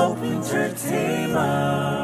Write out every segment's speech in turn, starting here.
Hope Entertainment.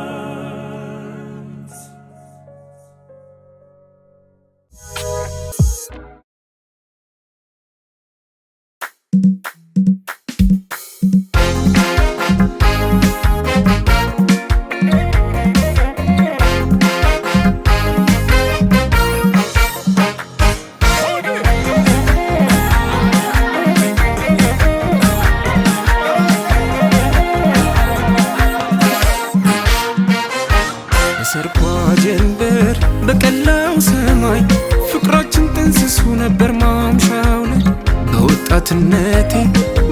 ሰርኳ ጀንበር በቀላው ሰማይ ፍቅራችን ጥንስሱ ነበር ማምሻው ላይ በወጣትነቴ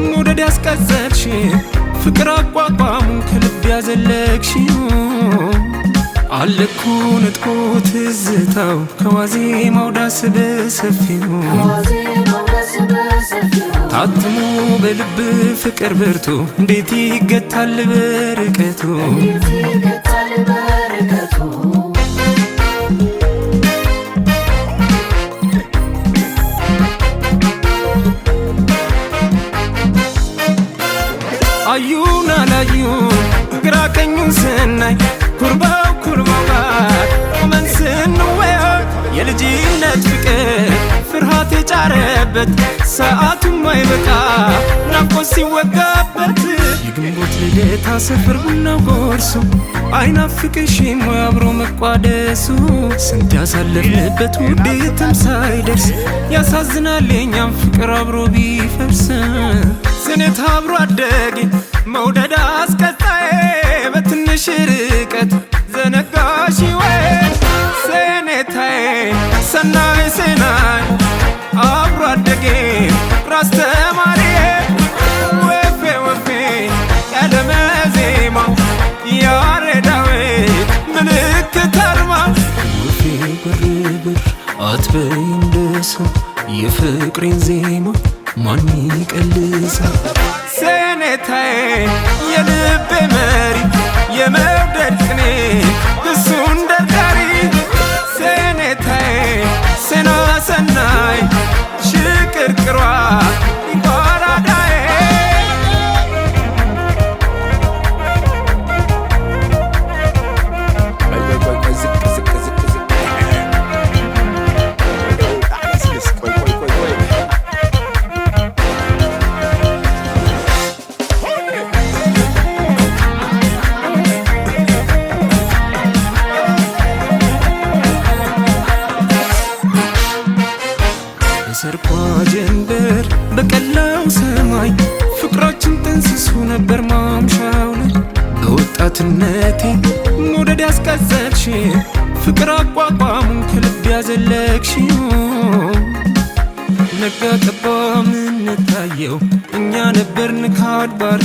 መውደድ ያስቀዘቅሽ ፍቅር አቋቋሙን ከልብ ያዘለቅሽ አለኩ ነጥቆ ትዝታው ከዋዜማው ዳስ በሰፊው ታትሞ በልብ ፍቅር በርቶ እንዴት ይገታል በርቀቱ አዩን አላዩን ግራ ቀኙን ስናይ ኩርባው ጋር ቆመን ስንወያይ የልጅነት ፍቅር ፍርሃት የጫረበት ሰዓቱም አይበቃ ናፍቆት ሲወጋበት የግንቦት ልደታ ሰፈር ቡናው ጎርሶ አይናፍቅሽም ወይ አብሮ መቋደሱ ስንት ያሳለፍንበት ውዴትም ሳይደርስ ያሳዝናል የኛም ፍቅር አብሮ ቢፈርስ ስኔት አብሮ አደጌ መውደድ አስቀጣዬ በትንሽ ርቀት ዘነጋሽ ወይ ስኔታዬ ሰናይ ሰናይ አብሮ አደጌ ራስ ተማሪዬ ወፌ ወፌ ቀለመ ዜማው ያሬዳዊት ምልክት አርማ ወፌ ብርብር አትበይ እንደሰው የፍቅሬን ዜማ ማን ይቀልሳል ስኔታዬ የልቤ መሪ የመውደድ ቅኔ እሱን ደርዳሪ ስኔታዬ ሴና ሰናይ ሽቅርቅሯ ይጓራዳዬ ሰርኳ ጀንበር በቀላው ሰማይ ፍቅራችን ጥንስሱ ነበር ማምሻው ላይ በወጣትነቴ መውደድ ያስቀዘቅሽ ፍቅር አቋቋሙን ከልብ ያዘለቅሽ ነጋ ጠባ ምንታየው እኛ ነበርን ከአድባር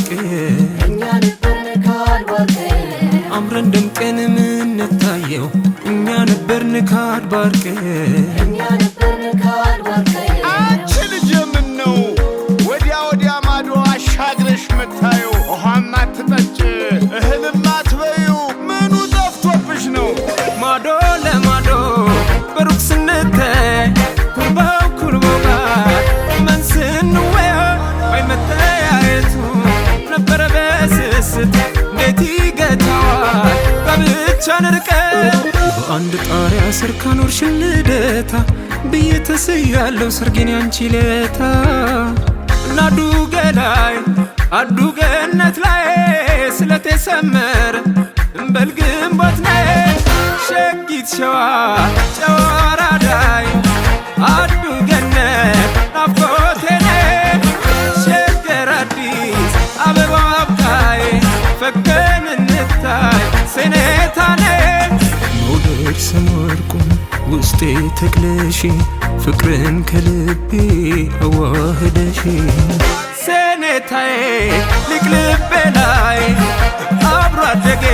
አምረን ደምቀን ምንታየው እኛ ነበርን ከአድባር አንቺ ልጅ ምን ነው ወዲያ ማዶ አሻግረሽ መታየው ውሃም አትጠጭ እህልም አትበዩ ምኑ ጠፍቶብሽ ነው ማዶ ለማዶ በሩቅ ስንተያይ ኩርባው ጋር ቆመን ስንወያይ ወይ መተያየቱ ነበረ በስስት እንዴት ይገታዋል ጋብቻን ርቀት በአንድ ጣሪያ ስር ካኖርሽን ልደታ ብዬ ተስያለው ሰርጌን ያንቺ ለታ እናዱ ገላይ አዱ ገነት ላይ ስለቴ ሰመረ እንበል ግንቦት ነይ ሸጊት ሸዋ ጨዋራዳይ አዱ ገነት ናፍቆቴ ነይ ሸገር አዲስ አበባ አብታይ ፈገን እንታይ ሴኔታ ነይ መውደድ ሰመርቁም ውስጤ ተክለሽ ፍቅርን ከልቤ አዋህደሽ ስኔታዬ ሊቅ ልቤ ላይ አብሮ አደጌ